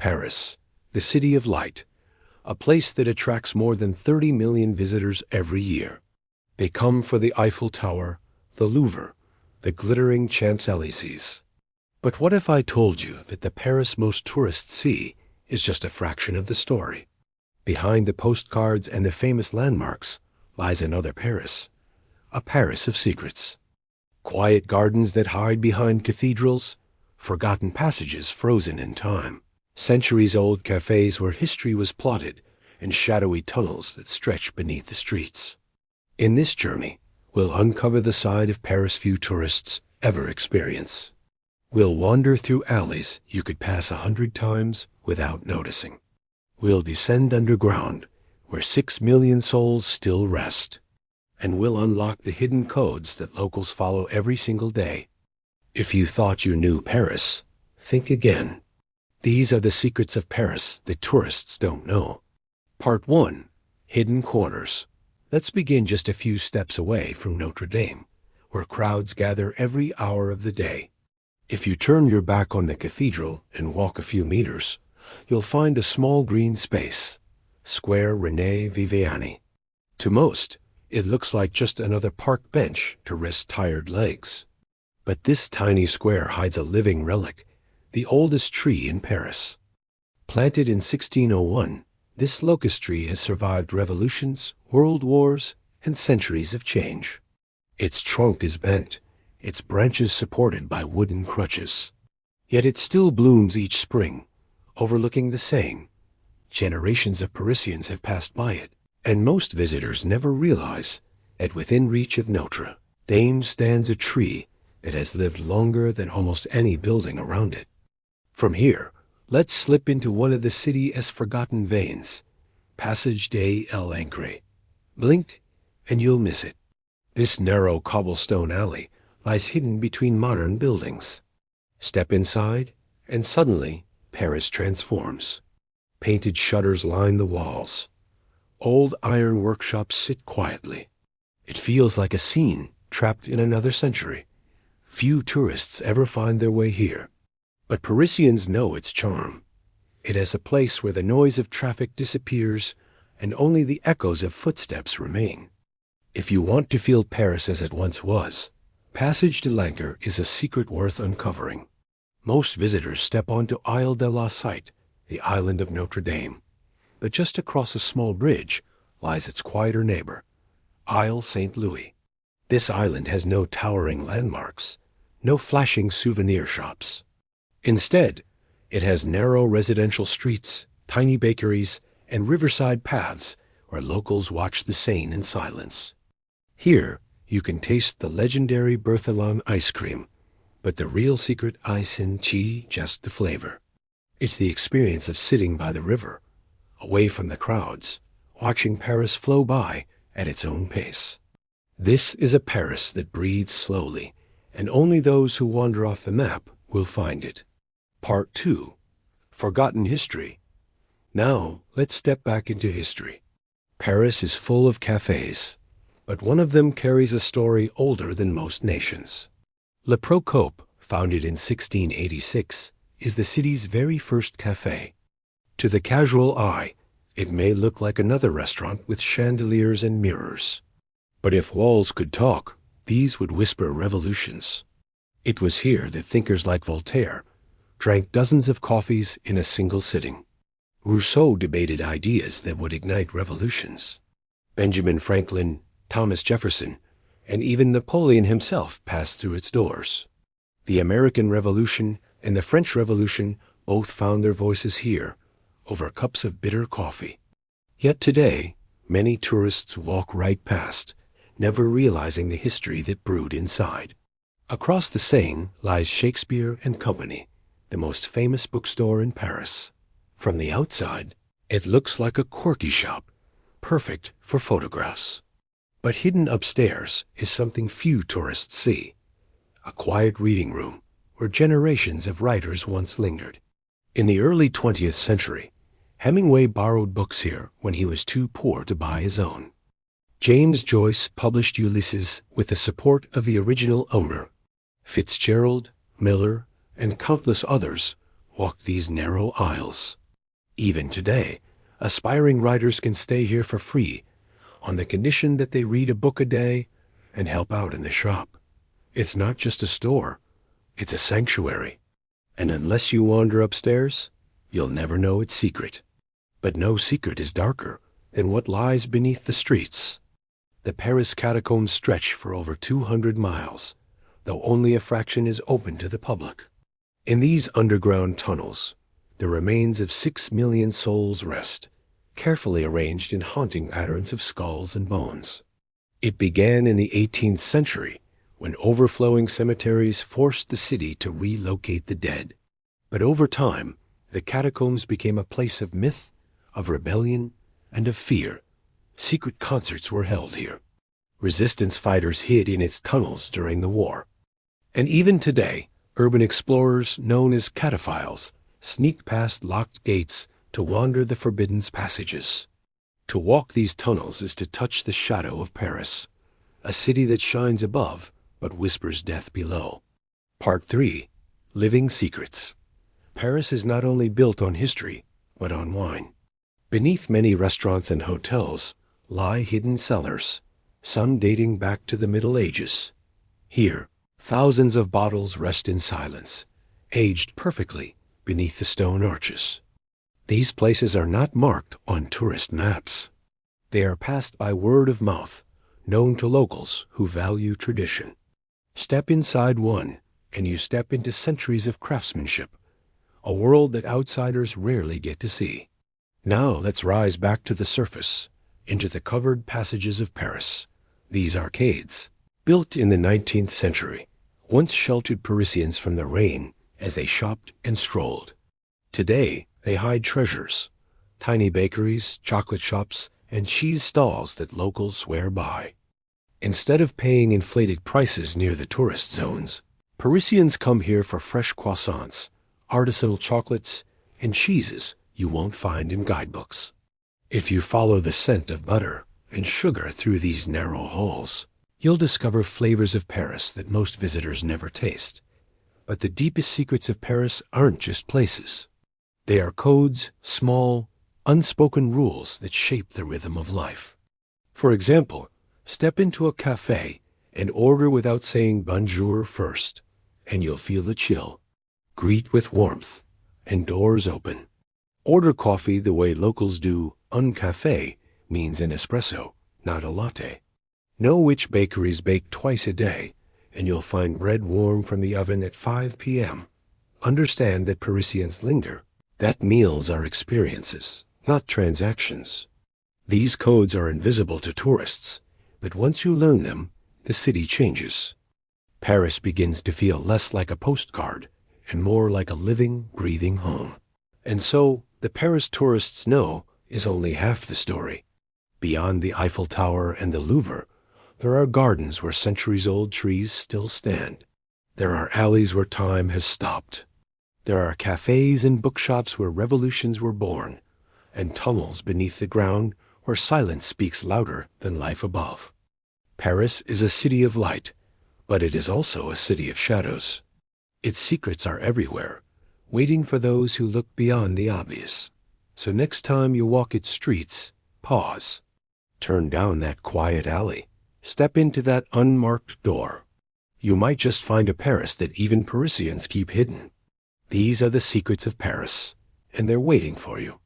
Paris, the city of light, a place that attracts more than 30 million visitors every year. They come for the Eiffel Tower, the Louvre, the glittering Champs-Élysées. But what if I told you that the Paris most tourists see is just a fraction of the story? Behind the postcards and the famous landmarks lies another Paris, a Paris of secrets. Quiet gardens that hide behind cathedrals, forgotten passages frozen in time, centuries-old cafes where history was plotted, and shadowy tunnels that stretch beneath the streets. In this journey, we'll uncover the side of Paris few tourists ever experience. We'll wander through alleys you could pass 100 times without noticing. We'll descend underground, where 6 million souls still rest. And we'll unlock the hidden codes that locals follow every single day. If you thought you knew Paris, think again. These are the secrets of Paris that tourists don't know. Part 1. Hidden Corners. Let's begin just a few steps away from Notre Dame, where crowds gather every hour of the day. If you turn your back on the cathedral and walk a few meters, you'll find a small green space, Square René Viviani. To most, it looks like just another park bench to rest tired legs. But this tiny square hides a living relic, the oldest tree in Paris. Planted in 1601, this locust tree has survived revolutions, world wars, and centuries of change. Its trunk is bent, its branches supported by wooden crutches. Yet it still blooms each spring, overlooking the Seine. Generations of Parisians have passed by it, and most visitors never realize that within reach of Notre Dame stands a tree that has lived longer than almost any building around it. From here, let's slip into one of the city's forgotten veins, Passage des l'Ancre. Blink, and you'll miss it. This narrow cobblestone alley lies hidden between modern buildings. Step inside, and suddenly Paris transforms. Painted shutters line the walls. Old iron workshops sit quietly. It feels like a scene trapped in another century. Few tourists ever find their way here, but Parisians know its charm. It is a place where the noise of traffic disappears and only the echoes of footsteps remain. If you want to feel Paris as it once was, Passage de l'Ancre is a secret worth uncovering. Most visitors step onto Île de la Cité, the island of Notre Dame. But just across a small bridge lies its quieter neighbor, Île Saint-Louis. This island has no towering landmarks, no flashing souvenir shops. Instead, it has narrow residential streets, tiny bakeries, and riverside paths where locals watch the Seine in silence. Here, you can taste the legendary Berthelon ice cream, but the real secret ice in chi, just the flavor. It's the experience of sitting by the river, away from the crowds, watching Paris flow by at its own pace. This is a Paris that breathes slowly, and only those who wander off the map will find it. Part 2. Forgotten History. Now, let's step back into history. Paris is full of cafes, but one of them carries a story older than most nations. Le Procope, founded in 1686, is the city's very first cafe. To the casual eye, it may look like another restaurant with chandeliers and mirrors. But if walls could talk, these would whisper revolutions. It was here that thinkers like Voltaire drank dozens of coffees in a single sitting. Rousseau debated ideas that would ignite revolutions. Benjamin Franklin, Thomas Jefferson, and even Napoleon himself passed through its doors. The American Revolution and the French Revolution both found their voices here, over cups of bitter coffee. Yet today, many tourists walk right past, never realizing the history that brewed inside. Across the Seine lies Shakespeare and Company, the most famous bookstore in Paris. From the outside, it looks like a quirky shop, perfect for photographs. But hidden upstairs is something few tourists see, a quiet reading room where generations of writers once lingered. In the early 20th century, Hemingway borrowed books here when he was too poor to buy his own. James Joyce published Ulysses with the support of the original owner. Fitzgerald, Miller, and countless others walk these narrow aisles. Even today, aspiring writers can stay here for free, on the condition that they read a book a day and help out in the shop. It's not just a store, it's a sanctuary. And unless you wander upstairs, you'll never know its secret. But no secret is darker than what lies beneath the streets. The Paris catacombs stretch for over 200 miles, though only a fraction is open to the public. In these underground tunnels, the remains of 6 million souls rest, carefully arranged in haunting patterns of skulls and bones. It began in the 18th century, when overflowing cemeteries forced the city to relocate the dead. But over time, the catacombs became a place of myth, of rebellion, and of fear. Secret concerts were held here. Resistance fighters hid in its tunnels during the war. And even today, urban explorers known as cataphiles sneak past locked gates to wander the forbidden passages. To walk these tunnels is to touch the shadow of Paris, a city that shines above but whispers death below. Part 3. Living Secrets. Paris is not only built on history, but on wine. Beneath many restaurants and hotels lie hidden cellars, some dating back to the Middle Ages. Here, thousands of bottles rest in silence, aged perfectly beneath the stone arches. These places are not marked on tourist maps. They are passed by word of mouth, known to locals who value tradition. Step inside one, and you step into centuries of craftsmanship, a world that outsiders rarely get to see. Now let's rise back to the surface, into the covered passages of Paris. These arcades, built in the 19th century, once sheltered Parisians from the rain as they shopped and strolled. Today, they hide treasures, tiny bakeries, chocolate shops, and cheese stalls that locals swear by. Instead of paying inflated prices near the tourist zones, Parisians come here for fresh croissants, artisanal chocolates, and cheeses you won't find in guidebooks. If you follow the scent of butter and sugar through these narrow halls, you'll discover flavors of Paris that most visitors never taste. But the deepest secrets of Paris aren't just places. They are codes, small, unspoken rules that shape the rhythm of life. For example, step into a cafe and order without saying bonjour first, and you'll feel the chill. Greet with warmth, and doors open. Order coffee the way locals do un café means an espresso, not a latte. Know which bakeries bake twice a day, and you'll find bread warm from the oven at 5 p.m. Understand that Parisians linger, that meals are experiences, not transactions. These codes are invisible to tourists, but once you learn them, the city changes. Paris begins to feel less like a postcard and more like a living, breathing home. And so, the Paris tourists know is only half the story. Beyond the Eiffel Tower and the Louvre, there are gardens where centuries-old trees still stand. There are alleys where time has stopped. There are cafes and bookshops where revolutions were born, and tunnels beneath the ground where silence speaks louder than life above. Paris is a city of light, but it is also a city of shadows. Its secrets are everywhere, waiting for those who look beyond the obvious. So next time you walk its streets, pause. Turn down that quiet alley. Step into that unmarked door. You might just find a Paris that even Parisians keep hidden. These are the secrets of Paris, and they're waiting for you.